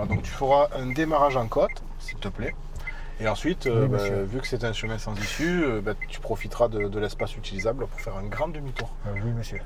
Voilà, donc tu feras un démarrage en côte, s'il te plaît. Et ensuite, vu que c'est un chemin sans issue, tu profiteras de l'espace utilisable pour faire un grand demi-tour. Oui, monsieur.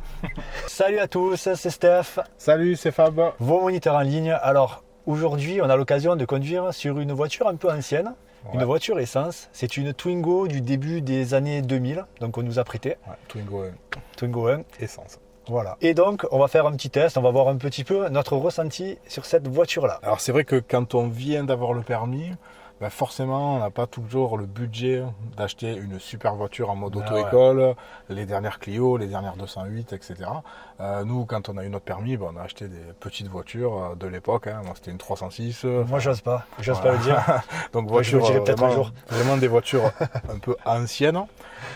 Salut à tous, c'est Steph. Salut, c'est Fab. Vos moniteurs en ligne. Alors, aujourd'hui, on a l'occasion de conduire sur une voiture un peu ancienne, une voiture essence. C'est une Twingo du début des années 2000, donc on nous a prêté. Ouais, Twingo 1. Twingo 1. Essence. Voilà. Et donc, on va faire un petit test, on va voir un petit peu notre ressenti sur cette voiture-là. Alors, c'est vrai que quand on vient d'avoir le permis, forcément, on n'a pas toujours le budget d'acheter une super voiture en mode auto-école, les dernières Clio, les dernières 208, etc. Nous, quand on a eu notre permis, on a acheté des petites voitures de l'époque. Moi, c'était une 306. Moi, j'ose pas le dire. Donc, voiture, je le dirai peut-être un jour. Vraiment des voitures un peu anciennes.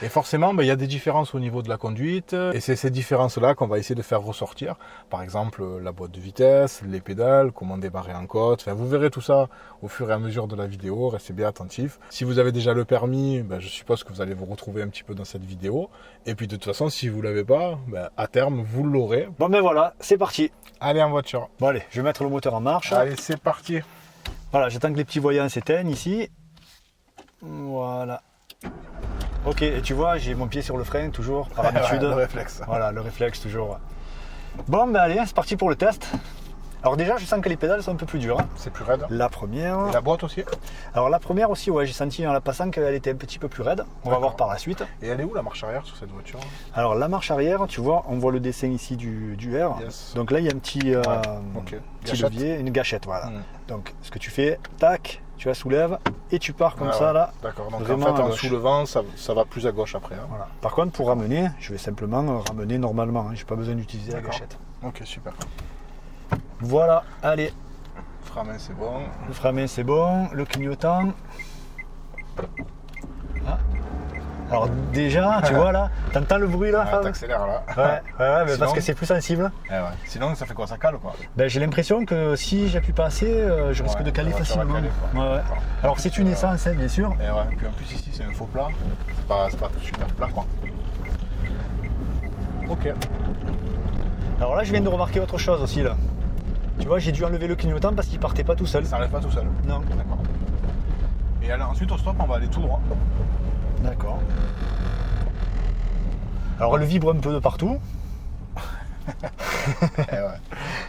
Et forcément, il y a des différences au niveau de la conduite. Et c'est ces différences-là qu'on va essayer de faire ressortir. Par exemple, la boîte de vitesse, les pédales, comment démarrer en côte. Vous verrez tout ça au fur et à mesure de la vidéo. Restez bien attentifs. Si vous avez déjà le permis, je suppose que vous allez vous retrouver un petit peu dans cette vidéo. Et puis de toute façon, si vous ne l'avez pas, à terme, vous l'aurez. Bon, voilà, c'est parti. Allez en voiture. Bon, allez, je vais mettre le moteur en marche. Allez, c'est parti. Voilà, j'attends que les petits voyants s'éteignent ici. Voilà. Ok, et tu vois, j'ai mon pied sur le frein, toujours, par habitude. Le réflexe. Voilà, le réflexe, toujours. Bon, allez, c'est parti pour le test. Alors déjà, je sens que les pédales sont un peu plus dures. C'est plus raide. La première. Et la boîte aussi. Alors la première aussi, j'ai senti en la passant qu'elle était un petit peu plus raide. On va voir par la suite. Et elle est où la marche arrière sur cette voiture? Alors la marche arrière, tu vois, on voit le dessin ici du R. Yes. Donc là, il y a un petit, petit levier, une gâchette, voilà. Donc ce que tu fais, tac, tu la soulèves et tu pars comme ça là. D'accord, donc en fait en soulevant, ça va plus à gauche après. Voilà. Par contre, pour ramener, je vais simplement ramener normalement, je n'ai pas besoin d'utiliser la gâchette. Ok, super. Voilà, allez. Le frein à main, c'est bon. Le frein à main, c'est bon. Le clignotant. Ah. Alors déjà, tu vois là, t'entends le bruit là, Fab? T'accélères là. Ouais, mais parce que c'est plus sensible. Sinon, ça fait quoi? Ça cale quoi? J'ai l'impression que si j'appuie pas assez, je risque de caler facilement. Alors c'est une essence, bien sûr. Et puis en plus ici, c'est un faux plat. C'est pas super plat quoi. Ok. Alors là, je viens de remarquer autre chose aussi là. Tu vois, j'ai dû enlever le clignotant parce qu'il partait pas tout seul. Ça n'enlève pas tout seul? Non. D'accord. Et alors, ensuite, au stop, on va aller tout droit. D'accord. Alors, elle vibre un peu de partout.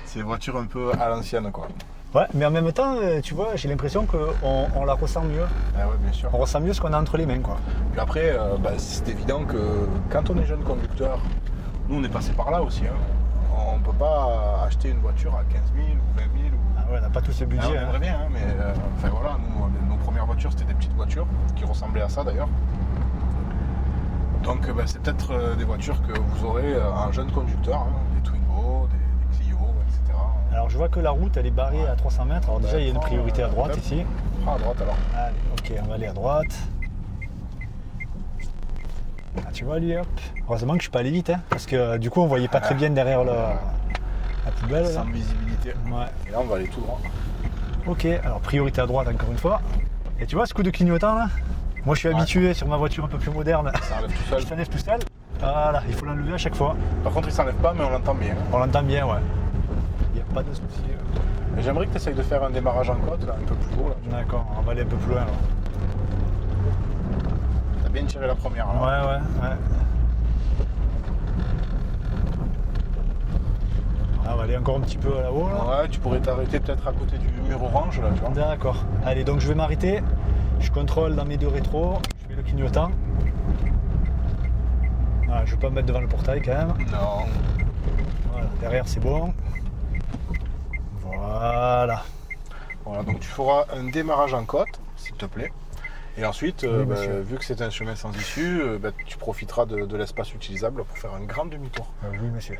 C'est une voiture un peu à l'ancienne, quoi. Ouais, mais en même temps, tu vois, j'ai l'impression qu'on la ressent mieux. Ouais, bien sûr. On ressent mieux ce qu'on a entre les mains, quoi. Puis après, c'est évident que quand on est jeune conducteur, nous, on est passé par là aussi, on ne peut pas acheter une voiture à 15 000 ou 20 000. On n'a pas tout ce budget. On aimerait bien, mais voilà, nos premières voitures, c'était des petites voitures qui ressemblaient à ça d'ailleurs. Donc c'est peut-être des voitures que vous aurez en jeune conducteur, des Twingo, des Clio, etc. Alors je vois que la route, elle est barrée à 300 mètres. Alors déjà, il y a une priorité à droite ici. À droite alors. Allez, ok, on va aller à droite. Ah, tu vois, lui, hop. Heureusement que je suis pas allé vite, parce que du coup, on voyait pas très bien derrière la poubelle. Sans visibilité. Ouais. Et là, on va aller tout droit. Ok, alors priorité à droite encore une fois. Et tu vois ce coup de clignotant là? Moi, je suis habitué sur ma voiture un peu plus moderne. Ça enlève tout seul. Il s'enlève tout seul. Voilà, il faut l'enlever à chaque fois. Par contre, il s'enlève pas, mais on l'entend bien. On l'entend bien, ouais. Il n'y a pas de souci. Mais j'aimerais que tu essayes de faire un démarrage en côte, là, un peu plus haut. D'accord, on va aller un peu plus loin. Alors. T'as bien tiré la première, là. Ouais. On va aller encore un petit peu là-haut. Là. Ouais, tu pourrais t'arrêter peut-être à côté du mur orange, là, tu vois. D'accord. Allez, donc je vais m'arrêter. Je contrôle dans mes deux rétros. Je mets le clignotant. Voilà, je ne vais pas me mettre devant le portail quand même. Non. Voilà, derrière c'est bon. Voilà. Voilà, donc tu feras un démarrage en côte, s'il te plaît. Et ensuite, vu que c'est un chemin sans issue, tu profiteras de l'espace utilisable pour faire un grand demi-tour. Oui, monsieur.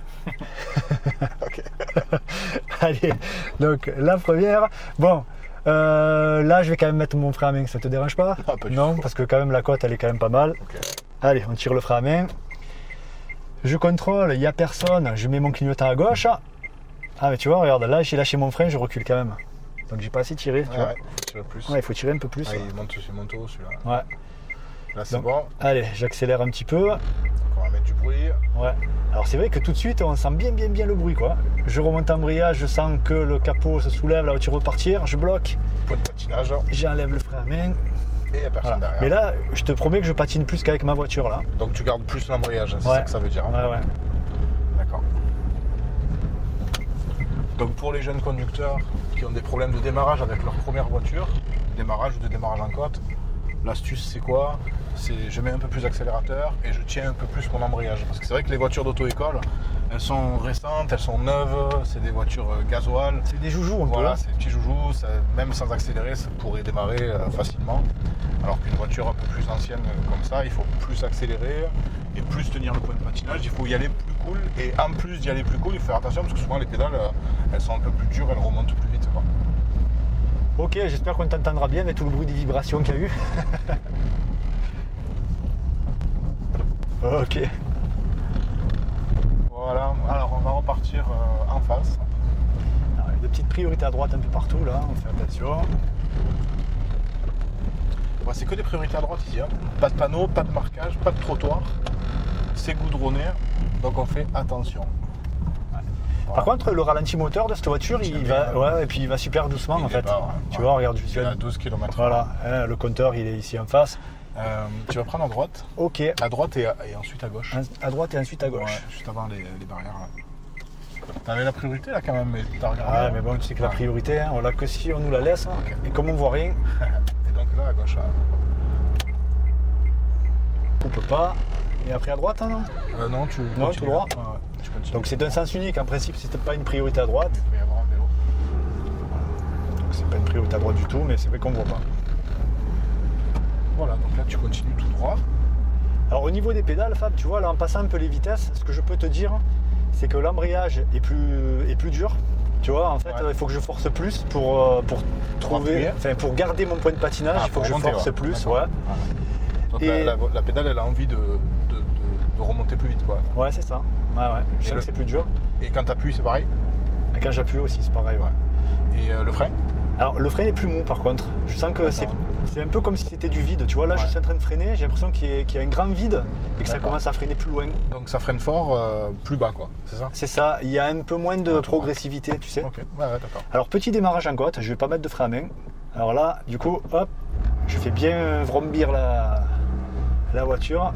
Ok. Allez, donc la première. Bon, là je vais quand même mettre mon frein à main, ça te dérange pas? Pas du Non, tout. parce que quand même la côte elle est quand même pas mal. Okay. Allez, on tire le frein à main. Je contrôle, il n'y a personne, je mets mon clignotant à gauche. Ah mais tu vois, regarde, là j'ai lâché mon frein, je recule quand même. Donc j'ai pas assez tiré, tu vois. Faut tirer plus. Ouais, il faut tirer un peu plus. Il monte haut celui-là. Ouais. Là c'est Donc, bon. Allez, j'accélère un petit peu. Encore un mettre du bruit. Ouais. Alors c'est vrai que tout de suite, on sent bien le bruit, quoi. Je remonte en embrayage, je sens que le capot se soulève, la voiture repartir, je bloque. Point de patinage. J'enlève le frein à main. Et il n'y a personne derrière. Mais là, je te promets que je patine plus qu'avec ma voiture, là. Donc tu gardes plus l'embrayage, c'est ça que ça veut dire. Ouais. D'accord. Donc pour les jeunes conducteurs qui ont des problèmes de démarrage avec leur première voiture, démarrage ou de démarrage en côte, l'astuce c'est quoi? C'est je mets un peu plus d'accélérateur et je tiens un peu plus mon embrayage. Parce que c'est vrai que les voitures d'auto-école, elles sont récentes, elles sont neuves, c'est des voitures gasoil. C'est des joujoux, Voilà, c'est des petits joujoux, même sans accélérer, ça pourrait démarrer facilement. Alors qu'une voiture un peu plus ancienne comme ça, il faut plus accélérer et plus tenir le point de patinage, il faut y aller plus cool. Et en plus d'y aller plus cool, il faut faire attention parce que souvent les pédales, elles sont un peu plus dures, elles remontent plus vite, quoi. Ok, j'espère qu'on t'entendra bien avec tout le bruit des vibrations qu'il y a eu. Ok. Voilà, alors on va repartir en face. Alors, il y a des petites priorités à droite un peu partout là, on fait attention. Bon, c'est que des priorités à droite ici, hein. Pas de panneau, pas de marquage, pas de trottoir. C'est goudronné, donc on fait attention. Voilà. Par contre, le ralenti moteur de cette voiture, il va, ouais, et puis il va super doucement en fait. Tu vois, regarde, il est à 12 km/h. Voilà, hein, le compteur il est ici en face. Tu vas prendre à droite. Ok. À droite et ensuite à gauche. À droite et ensuite à gauche. Ouais, juste avant les barrières. T'avais la priorité là quand même, mais t'as regardé. Ah, mais bon, tu sais que la priorité, hein, on l'a que si on nous la laisse. Hein, okay. Et comme on voit rien. Et donc là à gauche. On peut pas. Et après à droite, hein, non non, tu non, continues. tout droit. Ouais, tu continues. Donc c'est un sens unique. En principe, c'était pas une priorité à droite. Il va y avoir un vélo. Donc c'est pas une priorité à droite du tout, mais c'est vrai qu'on voit pas. Voilà, donc là tu continues tout droit. Alors au niveau des pédales, Fab, tu vois, là en passant un peu les vitesses, ce que je peux te dire, c'est que l'embrayage est plus dur. Tu vois, en fait, il faut que je force plus pour trouver, enfin pour garder mon point de patinage, il faut que je force plus. Ouais. Donc la pédale, elle a envie de remonter plus vite, quoi. Ouais, c'est ça. Ouais. Je sais que c'est plus dur. Et quand tu appuies, c'est pareil? Et quand j'appuie aussi, c'est pareil, ouais. Et le frein? Alors le frein est plus mou par contre. Je sens que c'est un peu comme si c'était du vide. Tu vois, là je suis en train de freiner, j'ai l'impression qu'il y a un grand vide et que ça commence à freiner plus loin. Donc ça freine fort, plus bas, quoi, c'est ça? C'est ça, il y a un peu moins de progressivité, tu sais. Ok, ouais, d'accord. Alors petit démarrage en côte, je vais pas mettre de frein à main. Alors là, du coup, hop, je fais bien vrombir la voiture.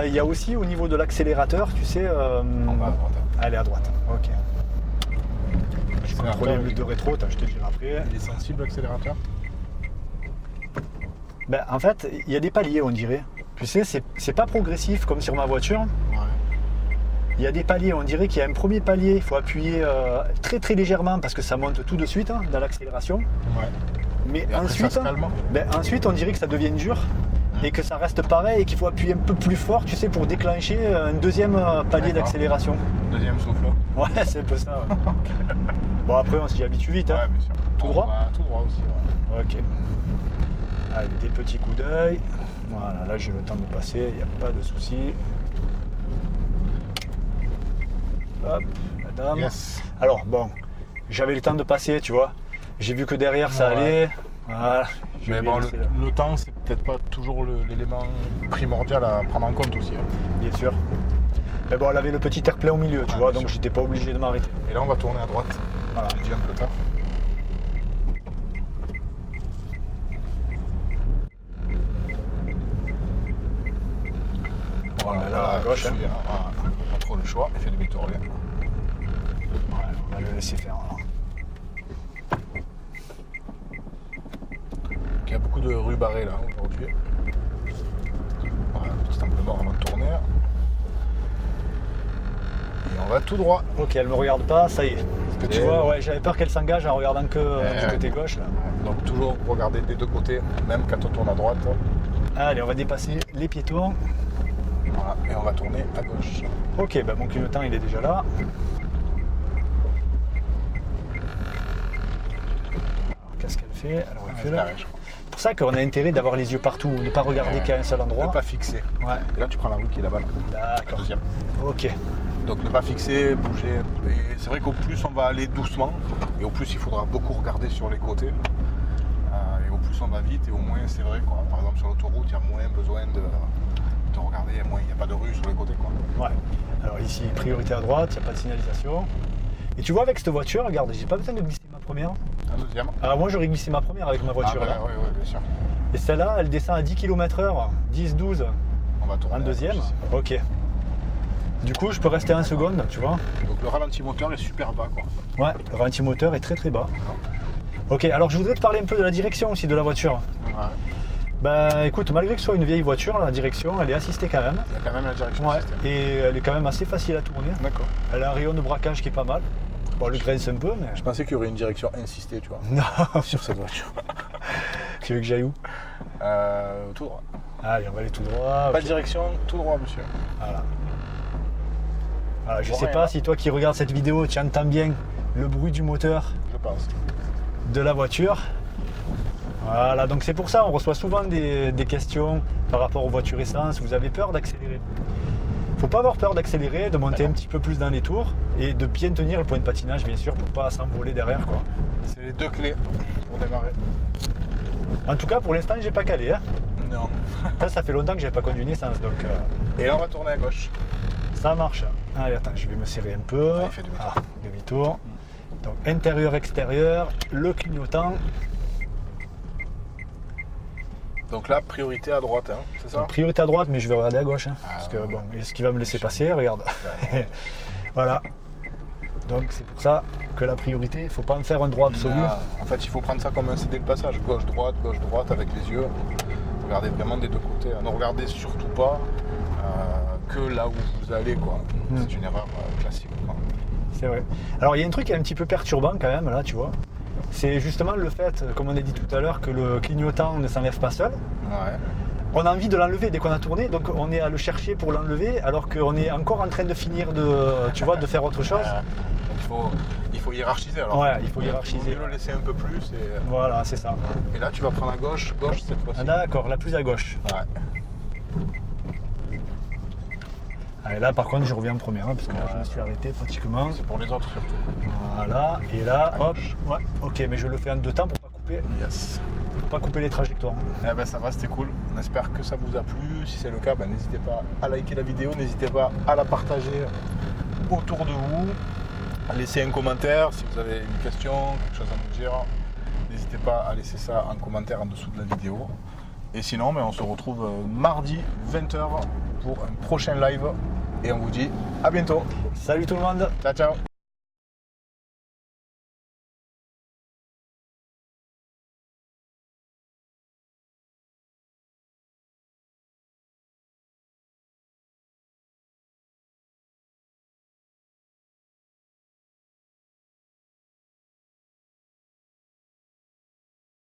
Il y a aussi au niveau de l'accélérateur, tu sais... On va à droite. Allez, à droite, ok. Je vais contrôler le de rétro, je te dirai après. Il est sensible l'accélérateur? Ben, en fait, il y a des paliers, on dirait. Tu sais, c'est pas progressif comme sur ma voiture. Ouais. Il y a des paliers, on dirait qu'il y a un premier palier, il faut appuyer très très légèrement parce que ça monte tout de suite dans l'accélération. Ouais. Mais et ensuite, on dirait que ça devient dur et que ça reste pareil et qu'il faut appuyer un peu plus fort, tu sais, pour déclencher un deuxième palier d'accélération. Deuxième souffle. Ouais, c'est un peu ça. Ouais. Bon, après, on s'y habitue vite. Hein. Ouais, bien sûr. Tout droit? Tout droit aussi, ouais. Ok. Allez, des petits coups d'œil. Voilà, là j'ai le temps de passer, il n'y a pas de souci. Hop, madame. Yes. Alors, bon, j'avais le temps de passer, tu vois. J'ai vu que derrière ça allait. Voilà. Mais bon, le temps, c'est peut-être pas toujours l'élément primordial à prendre en compte aussi. Hein. Bien sûr. Mais bon, elle avait le petit air-plein au milieu, tu vois, donc j'étais pas obligé de m'arrêter. Et là, on va tourner à droite. Voilà. J'ai dit un peu tard. Voilà, là, à gauche, pas trop le choix, il fait demi-tour. Ouais, on va le laisser faire. Alors. Il y a beaucoup de rues barrées là aujourd'hui. Voilà, petit angle mort avant de tourner. Et on va tout droit. Ok, elle me regarde pas, ça y est. Parce que tu vois, ouais, j'avais peur qu'elle s'engage en regardant que du côté gauche. Là. Donc toujours regarder des deux côtés, même quand on tourne à droite. Allez, on va dépasser les piétons. Voilà, et on va tourner à gauche. Ok, bah mon clignotant il est déjà là. Qu'est-ce qu'elle fait? Alors, elle fait là. C'est pour ça qu'on a intérêt d'avoir les yeux partout, ne pas regarder qu'à un seul endroit. Ne pas fixer. Ouais. Et là tu prends la rue qui est là-bas. D'accord. Deuxième. Ok. Donc ne pas fixer, bouger. Et c'est vrai qu'au plus on va aller doucement, et au plus il faudra beaucoup regarder sur les côtés. Et au plus on va vite et au moins c'est vrai quoi. Par exemple sur l'autoroute, il y a moins besoin de regarder, il n'y a pas de rue sur les côtés quoi. Ouais. Alors ici, priorité à droite, il n'y a pas de signalisation. Et tu vois avec cette voiture, regarde, j'ai pas besoin de glisser ma première. Un deuxième. Alors moi j'aurais glissé ma première avec ma voiture là. Oui, bien sûr. Et celle-là, elle descend à 10 km/h, 10-12. On va tourner. En deuxième. Ok. Du coup, je peux rester 1 seconde, tu vois. Donc le ralenti moteur est super bas quoi. Ouais, le ralenti moteur est très très bas. Ok, alors je voudrais te parler un peu de la direction aussi de la voiture. Ouais. Bah écoute, malgré que ce soit une vieille voiture, la direction elle est assistée quand même. Il y a quand même la direction Ouais, assistée. et elle est quand même assez facile à tourner. D'accord. Elle a un rayon de braquage qui est pas mal. Bon, le grince un peu, mais. Je pensais qu'il y aurait une direction insistée, tu vois, Non, sur cette voiture. tu veux que j'aille où? Tout droit. Allez, on va aller tout droit. Pas ok. de direction, tout droit, monsieur. Voilà. Voilà, je Bon, sais rien, pas là. si toi qui regardes cette vidéo, tu entends bien le bruit du moteur Je pense. de la voiture. Voilà, donc c'est pour ça, on reçoit souvent des questions par rapport aux voitures essence. Vous avez peur d'accélérer? Faut pas avoir peur d'accélérer, de monter un petit peu plus dans les tours et de bien tenir le point de patinage, bien sûr, pour pas s'envoler derrière, quoi. C'est les deux clés pour démarrer. En tout cas, pour l'instant, j'ai pas calé. Hein. Non. Ça fait longtemps que j'ai pas conduit une essence, donc Et là, on va tourner à gauche. ça marche. Allez, attends, je vais me serrer un peu. Allez, fais demi-tour. Demi-tour. Donc intérieur-extérieur, le clignotant. Donc là, priorité à droite, hein, c'est ça? Donc, priorité à droite, mais je vais regarder à gauche. Hein, parce que bon, est-ce qu'il va me laisser passer? Regarde. Voilà. Donc c'est pour ça que la priorité, il ne faut pas en faire un droit absolu. Ah, en fait, il faut prendre ça comme un CD de passage. Gauche-droite avec les yeux. Regardez vraiment des deux côtés. Ne regardez surtout pas que là où vous allez, quoi. C'est une erreur classique, quoi. C'est vrai. Alors il y a un truc qui est un petit peu perturbant quand même, là, tu vois. C'est justement le fait, comme on a dit tout à l'heure, que le clignotant ne s'enlève pas seul. Ouais. On a envie de l'enlever dès qu'on a tourné, donc on est à le chercher pour l'enlever, alors qu'on est encore en train de finir de faire autre chose. Donc il faut hiérarchiser alors. Ouais, il faut hiérarchiser. Il faut mieux le laisser un peu plus. Voilà, c'est ça. Et là, tu vas prendre à gauche cette fois-ci. Ah, d'accord, la plus à gauche. Ouais. Allez, là par contre je reviens en première, hein, parce que là je me suis arrêté pratiquement. C'est pour les autres surtout. Voilà, et là, À hop, gauche. ouais, ok, mais je le fais en deux temps pour Yes. pas couper les trajectoires. Eh ben ça va, c'était cool. On espère que ça vous a plu. Si c'est le cas, ben, n'hésitez pas à liker la vidéo, n'hésitez pas à la partager autour de vous. Laissez un commentaire si vous avez une question, quelque chose à nous dire. N'hésitez pas à laisser ça en commentaire en dessous de la vidéo. Et sinon, ben, on se retrouve mardi 20h pour un prochain live. Et on vous dit à bientôt. Salut tout le monde! Ciao, ciao.